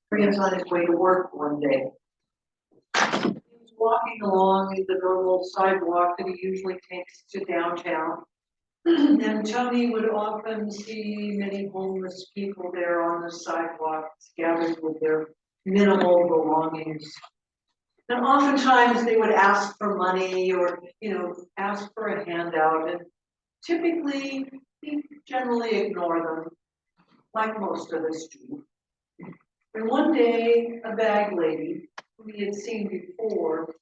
Friends on his way to work one day. He was walking along the normal sidewalk that he usually takes to downtown. And Tony would often see many homeless people there on the sidewalks gathered with their minimal belongings. And oftentimes they would ask for money or, ask for a handout. And typically, he generally ignore them, like most of us do. And one day, a bag lady, who he had seen before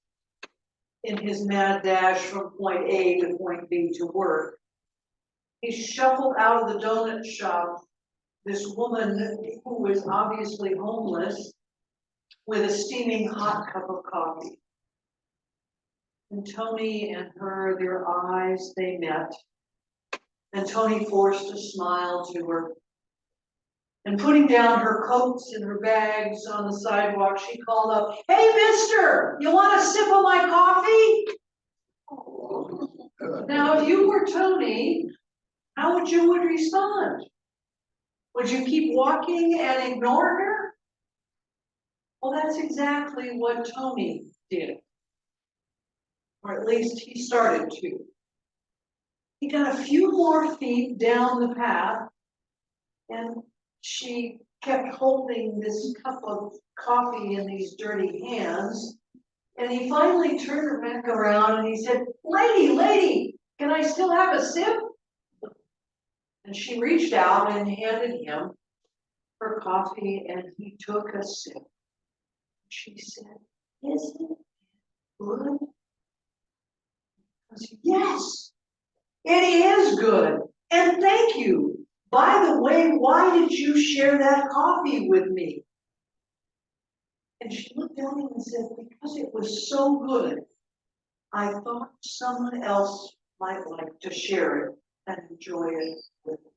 in his mad dash from point A to point B to work, he shuffled out of the donut shop this woman who was obviously homeless with a steaming hot cup of coffee. And Tony and her, their eyes, they met. And Tony forced a smile to her. And putting down her coats and her bags on the sidewalk, she called up, "Hey, mister, you want a sip of my coffee?" Now, if you were Tony, how would you respond? Would you keep walking and ignore her? Well, that's exactly what Tony did. Or at least he started to. He got a few more feet down the path, and she kept holding this cup of coffee in these dirty hands. And he finally turned her back around and he said, lady, can I still have a sip?" And she reached out and handed him her coffee, and he took a sip. She said, "Isn't it good?" I said, "Yes, it is good. And thank you. By the way, why did you share that coffee with me?" And she looked at him and said, "Because it was so good, I thought someone else might like to share it and enjoy it with me."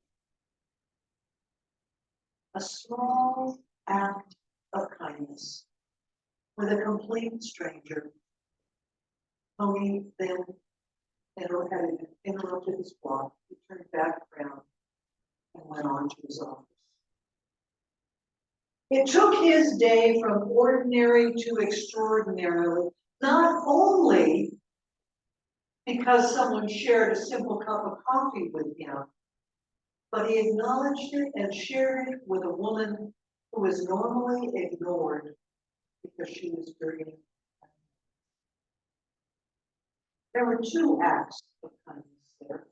A small act of kindness with a complete stranger. Tony then had interrupted his walk. He turned back around and went on to his office. It took his day from ordinary to extraordinary, not only because someone shared a simple cup of coffee with him, but he acknowledged it and shared it with a woman who was normally ignored because she was dirty. There were two acts of kindness there.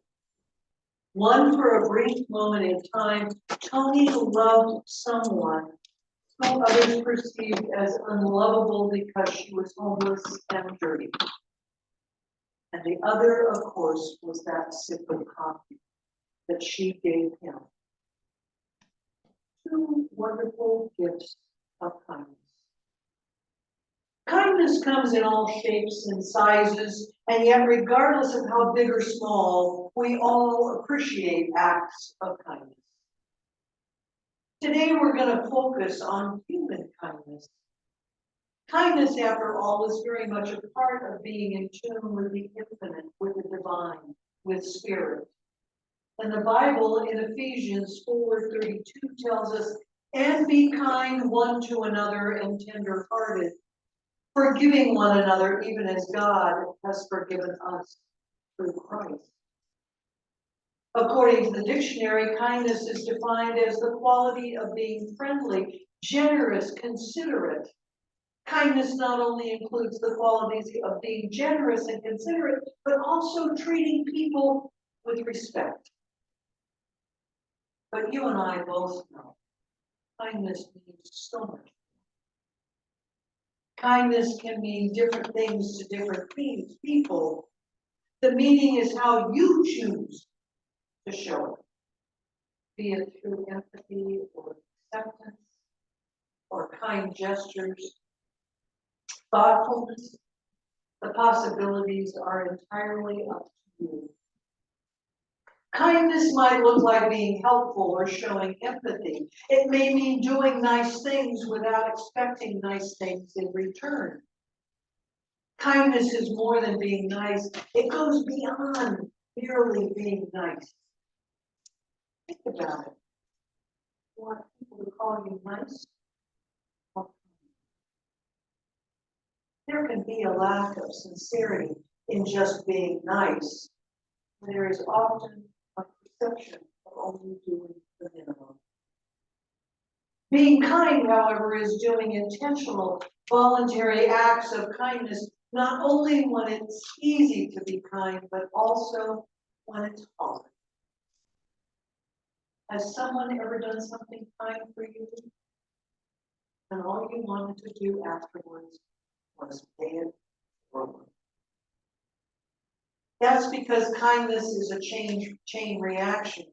One, for a brief moment in time, Tony loved someone who others perceived as unlovable because she was homeless and dirty. And the other, of course, was that sip of coffee that she gave him. Two wonderful gifts of kindness. Kindness comes in all shapes and sizes, and yet regardless of how big or small, we all appreciate acts of kindness. Today we're going to focus on human kindness. Kindness, after all, is very much a part of being in tune with the infinite, with the divine, with spirit. And the Bible in Ephesians 4:32 tells us, "And be kind one to another and tender-hearted, forgiving one another even as God has forgiven us through Christ." According to the dictionary, kindness is defined as the quality of being friendly, generous, considerate. Kindness not only includes the qualities of being generous and considerate, but also treating people with respect. But you and I both know kindness means so much. Kindness can mean different things to different people. The meaning is how you choose to show it, be it through empathy or acceptance or kind gestures, thoughtfulness. The possibilities are entirely up to you. Kindness might look like being helpful or showing empathy. It may mean doing nice things without expecting nice things in return. Kindness is more than being nice. It goes beyond merely being nice. Think about it. You want people to call you nice? lack of sincerity in just being nice, there is often a perception of only doing the minimum. Being kind, however, is doing intentional, voluntary acts of kindness, not only when it's easy to be kind, but also when it's hard. Has someone ever done something kind for you, and all you wanted to do afterwards was pay it forward? That's because kindness is a chain reaction.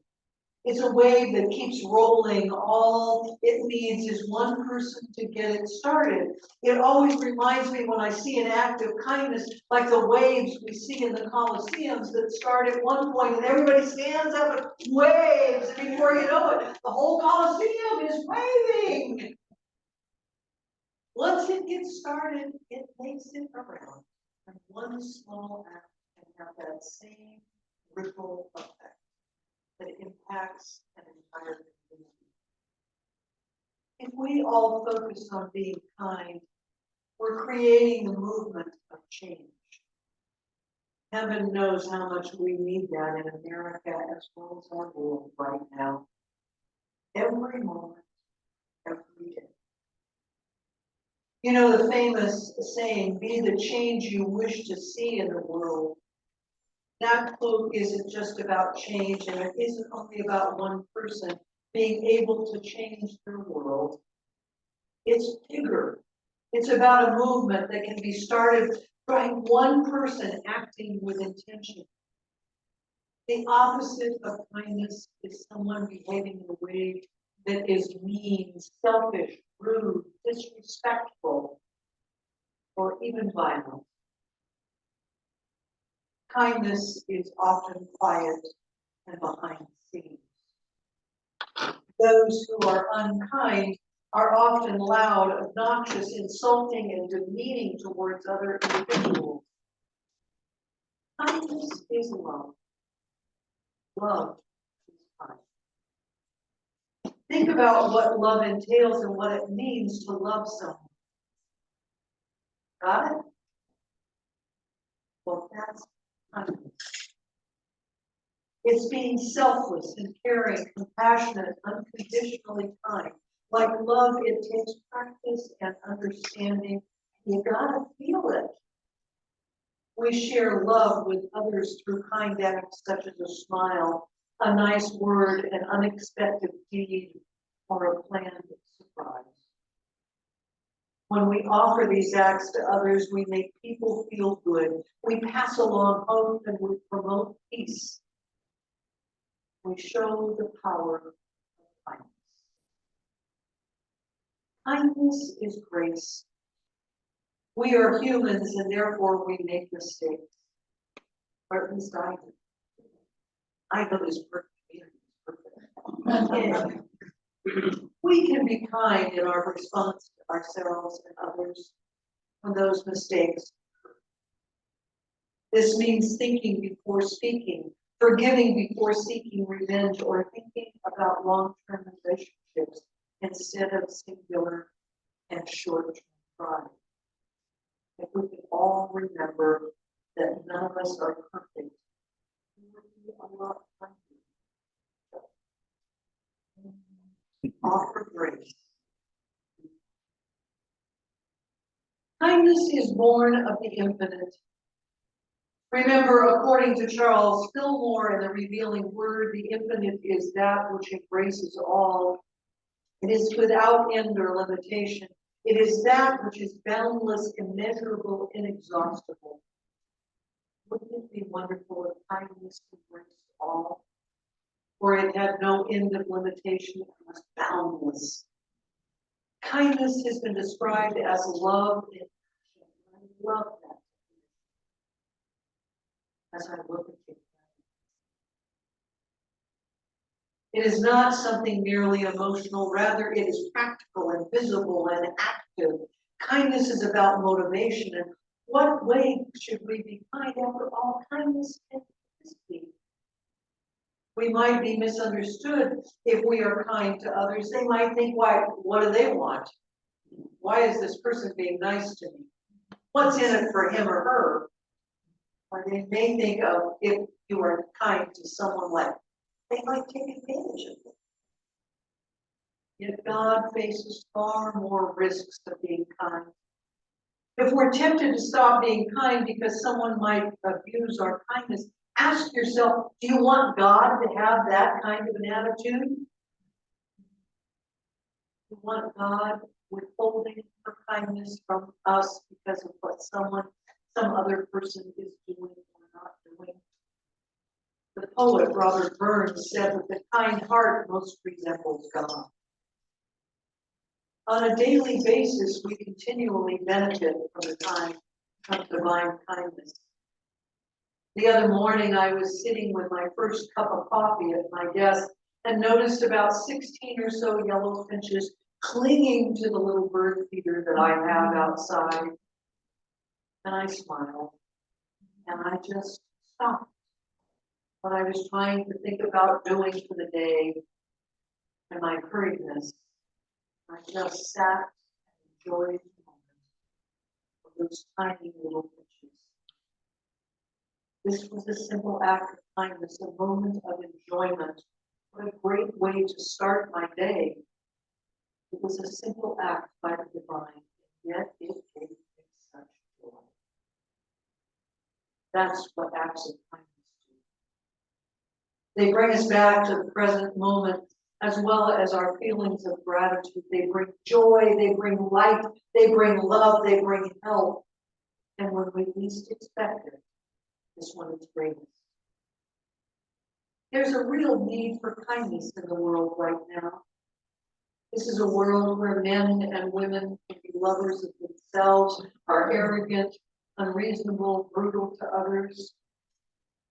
It's a wave that keeps rolling. All it needs is one person to get it started. It always reminds me when I see an act of kindness, like the waves we see in the Colosseums that start at one point and everybody stands up and waves. And before you know it, the whole Colosseum is waving. Once it gets started, it makes it around. And one small act can have that same ripple effect that impacts an entire community. If we all focus on being kind, we're creating the movement of change. Heaven knows how much we need that in America as well as our world right now. Every moment, every day. You know the famous saying, be the change you wish to see in the world. That quote isn't just about change, and it isn't only about one person being able to change their world. It's bigger. It's about a movement that can be started by one person acting with intention. The opposite of kindness is someone behaving in a way that is mean, selfish, rude, disrespectful, or even violent. Kindness is often quiet and behind the scenes. Those who are unkind are often loud, obnoxious, insulting, and demeaning towards other individuals. Kindness is love. Love is kind. Think about what love entails and what it means to love someone. Got it? Well, that's kindness. It's being selfless and caring, compassionate, unconditionally kind. Like love, it takes practice and understanding. You gotta feel it. We share love with others through kind acts such as a smile, a nice word, an unexpected deed, or a planned surprise. When we offer these acts to others, we make people feel good. We pass along hope and we promote peace. We show the power of kindness. Kindness is grace. We are humans and therefore we make mistakes. Or at least I do. I know this perfect. We can be kind in our response to ourselves and others when those mistakes occur. This means thinking before speaking, forgiving before seeking revenge, or thinking about long-term relationships instead of singular and short-term pride. If we can all remember that none of us are perfect, we would be a lot kinder. Offer grace. Kindness is born of the infinite. Remember, according to Charles Fillmore in the Revealing Word, the infinite is that which embraces all. It is without end or limitation. It is that which is boundless, immeasurable, inexhaustible. Wouldn't it be wonderful if kindness embraced all? For it had no end of limitation and was boundless. Kindness has been described as love in action. I love that. As I look at you. It is not something merely emotional, rather it is practical and visible and active. Kindness is about motivation, and what way should we be kind? After all, kindness can be. We might be misunderstood if we are kind to others. They might think, why, what do they want? Why is this person being nice to me? what's in it for him or her. Or they may think of if you are kind to someone like, they might take advantage of it. Yet God faces far more risks of being kind. If we're tempted to stop being kind because someone might abuse our kindness, ask yourself, do you want God to have that kind of an attitude? You want God withholding her kindness from us because of what some other person is doing or not doing? The poet Robert Burns said that the kind heart most resembles God. On a daily basis, we continually benefit from the kind of divine kindness. The other morning, I was sitting with my first cup of coffee at my desk and noticed about 16 or so yellow finches clinging to the little bird feeder that I have outside. And I smiled, and I just stopped what I was trying to think about doing for the day and my hurriedness. I just sat and enjoyed the moment of those tiny little finches. This was a simple act of kindness, a moment of enjoyment. What a great way to start my day. It was a simple act by the divine, yet it gave me such joy. That's what acts of kindness do. They bring us back to the present moment, as well as our feelings of gratitude. They bring joy, they bring light, they bring love, they bring help. And when we least expect it, is when it's greatest. There's a real need for kindness in the world right now. This is a world where men and women can be lovers of themselves, are arrogant, unreasonable, brutal to others.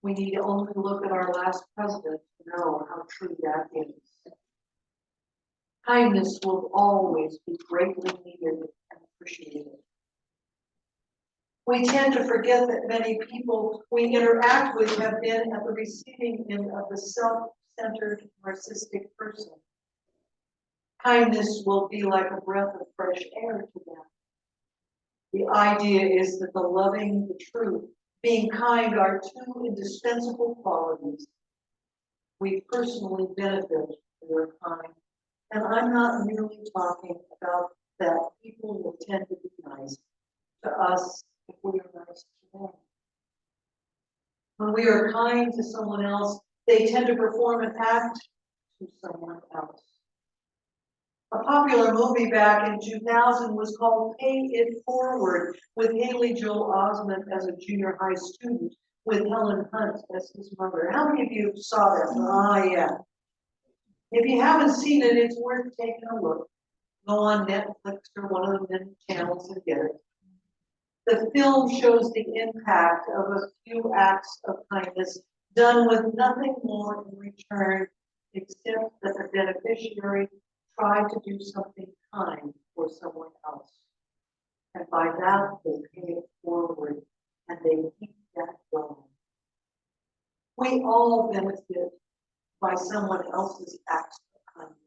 We need only look at our last president to know how true that is. Kindness will always be greatly needed and appreciated. We tend to forget that many people we interact with have been at the receiving end of the self-centered, narcissistic person. Kindness will be like a breath of fresh air to them. The idea is that the loving, the truth, being kind are two indispensable qualities. We personally benefit when we're kind. And I'm not merely talking about that people will tend to be nice to us if we are nice to them. When we are kind to someone else, they tend to perform an act to someone else. A popular movie back in 2000 was called Pay It Forward, with Haley Joel Osment as a junior high student, with Helen Hunt as his mother. How many of you saw that? Ah, yeah. If you haven't seen it, it's worth taking a look. Go on Netflix or one of the many channels and get it. The film shows the impact of a few acts of kindness done with nothing more in return except that the beneficiary tried to do something kind for someone else. And by that, they pay it forward and they keep that going. We all benefit by someone else's acts of kindness.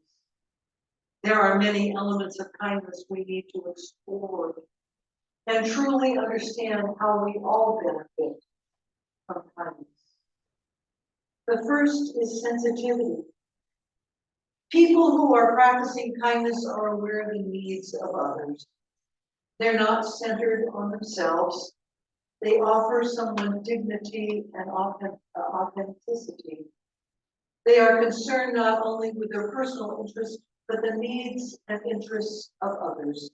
There are many elements of kindness we need to explore and truly understand how we all benefit from kindness. The first is sensitivity. People who are practicing kindness are aware of the needs of others. They're not centered on themselves. They offer someone dignity and authenticity. They are concerned not only with their personal interests, but the needs and interests of others.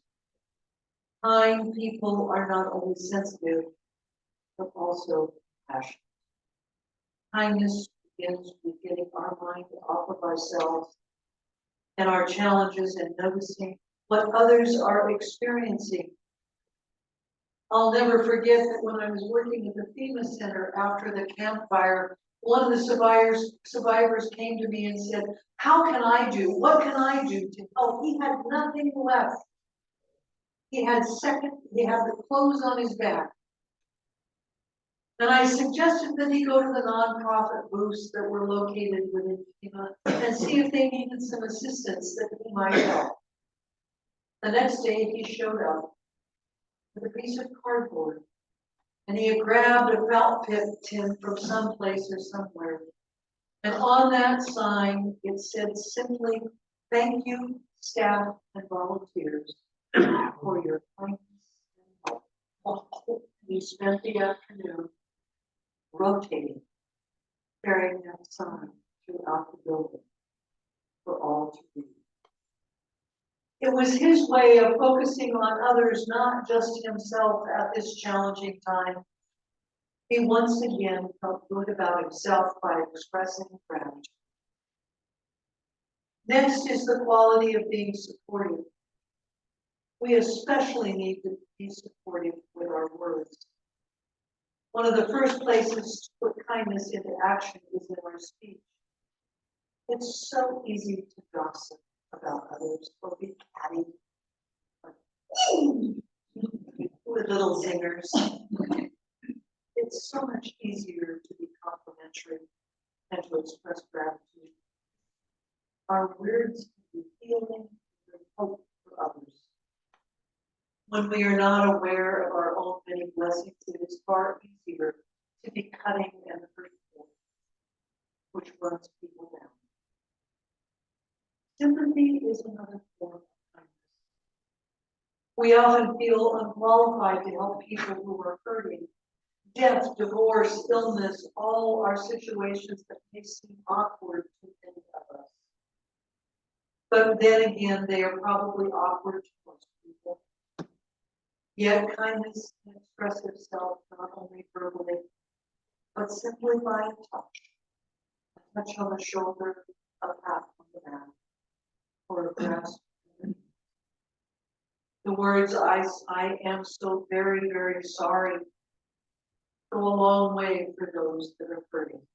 Kind people are not only sensitive, but also compassionate. Kindness begins with getting our mind off of ourselves and our challenges and noticing what others are experiencing. I'll never forget that when I was working at the FEMA Center after the campfire, one of the survivors came to me and said, what can I do to help? He had nothing left. He had the clothes on his back. And I suggested that he go to the nonprofit booths that were located within FEMA and see if they needed some assistance that he might help. The next day he showed up. with a piece of cardboard. And he had grabbed a felt tin from someplace or somewhere. And on that sign, it said simply, "Thank you, staff and volunteers, for your kindness and help." He spent the afternoon rotating, carrying that sign throughout the building for all to read. It was his way of focusing on others, not just himself at this challenging time. He once again felt good about himself by expressing gratitude. Next is the quality of being supportive. We especially need to be supportive with our words. One of the first places to put kindness into action is in our speech. It's so easy to gossip about others or be catty with little zingers. It's so much easier to be complimentary and to express gratitude. Our words can be healing and hope for others. When we are not aware of our own many blessings, it is far easier to be cutting and hurtful, which runs people down. Sympathy is another form of kindness. We often feel unqualified to help people who are hurting. Death, divorce, illness, all are situations that may seem awkward to many of us. But then again, they are probably awkward to most people. Yet kindness can express itself not only verbally, but simply by a touch on the shoulder, a pat on the back, or a grasp. The words, I am so very, very sorry, go a long way for those that are hurting.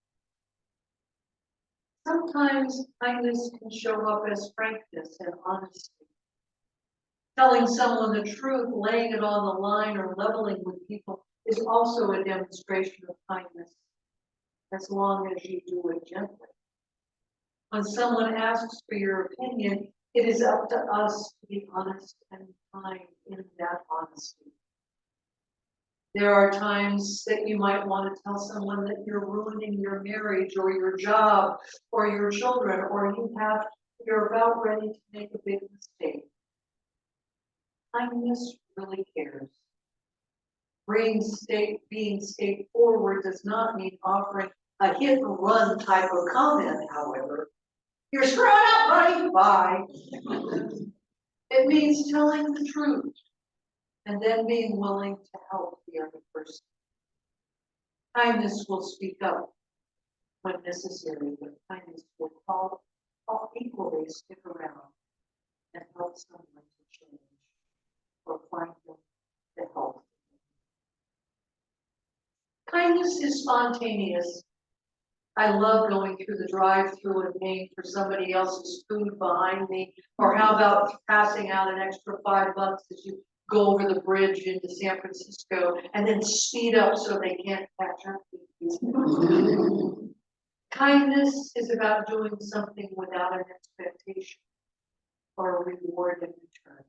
Sometimes kindness can show up as frankness and honesty. Telling someone the truth, laying it on the line, or leveling with people is also a demonstration of kindness, as long as you do it gently. When someone asks for your opinion, it is up to us to be honest and kind in that honesty. There are times that you might want to tell someone that you're ruining your marriage or your job or your children, or you're about ready to make a big mistake. Kindness really cares. Being straightforward does not mean offering a hit and run type of comment, however. You're screwing up, buddy, bye. It means telling the truth and then being willing to help the other person. Kindness will speak up when necessary, but kindness will equally stick around and help someone to change or find them to help. Kindness is spontaneous. I love going through the drive-thru and paying for somebody else's food behind me, or how about passing out an extra $5 as you go over the bridge into San Francisco and then speed up so they can't catch up with you. Kindness is about doing something without an expectation or a reward in return.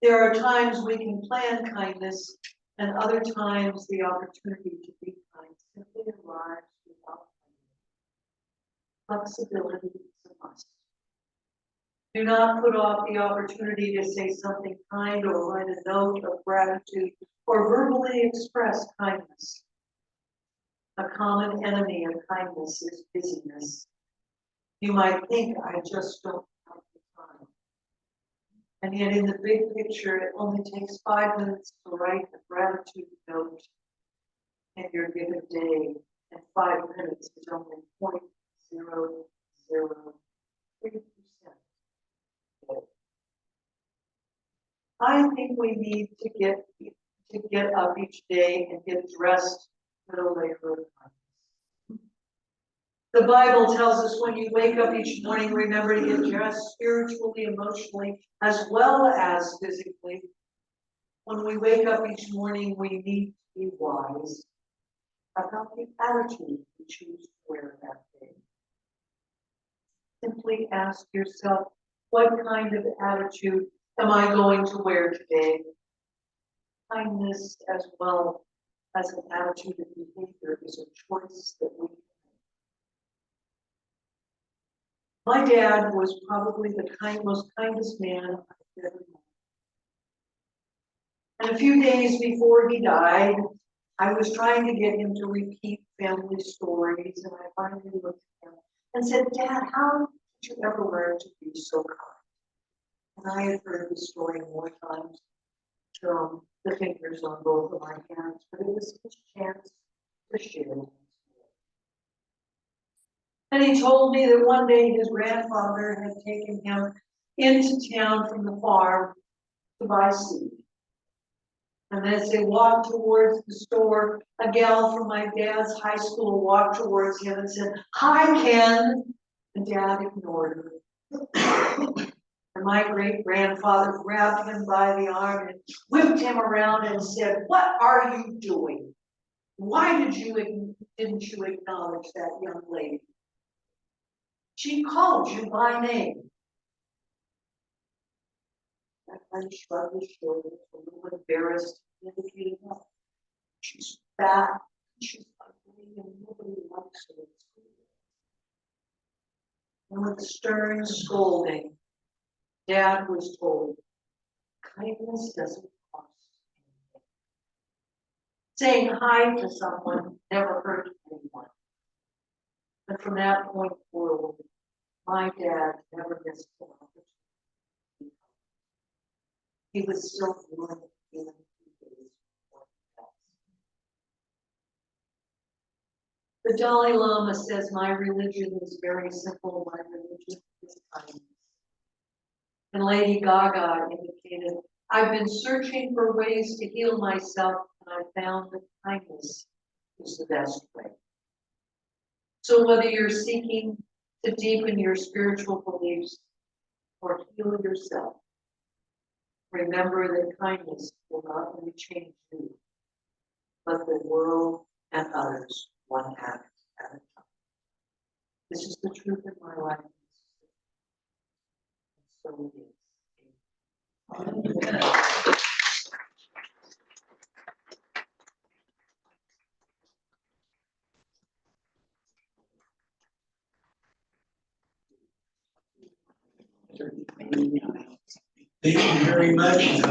There are times we can plan kindness, and other times the opportunity to be kind simply arrives without kindness. Flexibility is a must. Do not put off the opportunity to say something kind or write a note of gratitude or verbally express kindness. A common enemy of kindness is busyness. You might think, I just don't have the time. And yet in the big picture, it only takes 5 minutes to write a gratitude note in your given day, and 5 minutes is only 0.003%. I think we need to get up each day and get dressed for the labor of kindness. The Bible tells us when you wake up each morning, remember to get dressed spiritually, emotionally, as well as physically. When we wake up each morning, we need to be wise about the attitude we choose to wear that day. Simply ask yourself, what kind of attitude am I going to wear today? kindness as well as an attitude and behavior is a choice that we make. My dad was probably the most kindest man I've ever known. And a few days before he died, I was trying to get him to repeat family stories, and I finally looked at him and said, "Dad, how did you ever learn to be so kind?" And I had heard the story more times from the fingers on both of my hands, but it was his chance to share it. And he told me that one day his grandfather had taken him into town from the farm to buy seed. And as they walked towards the store, a gal from my dad's high school walked towards him and said, "Hi, Ken." And Dad ignored her. And my great-grandfather grabbed him by the arm and whipped him around and said, "What are you doing? Why didn't you acknowledge that young lady? She called you by name." That man shrugged his shoulders, a little embarrassed, indicating that she's fat, she's ugly, and nobody likes her. And with stern scolding, Dad was told, kindness doesn't cost anything. Saying hi to someone never hurt anyone. And from that point forward, my dad never missed an opportunity. He was still doing it even 2 days before he passed. The Dalai Lama says, "My religion is very simple. My religion is kindness." And Lady Gaga indicated, "I've been searching for ways to heal myself, and I found that kindness is the best way." So whether you're seeking to deepen your spiritual beliefs or heal yourself, remember that kindness will not only change you, but the world and others one act at a time. This is the truth in my life. And so it is. Thank you very much.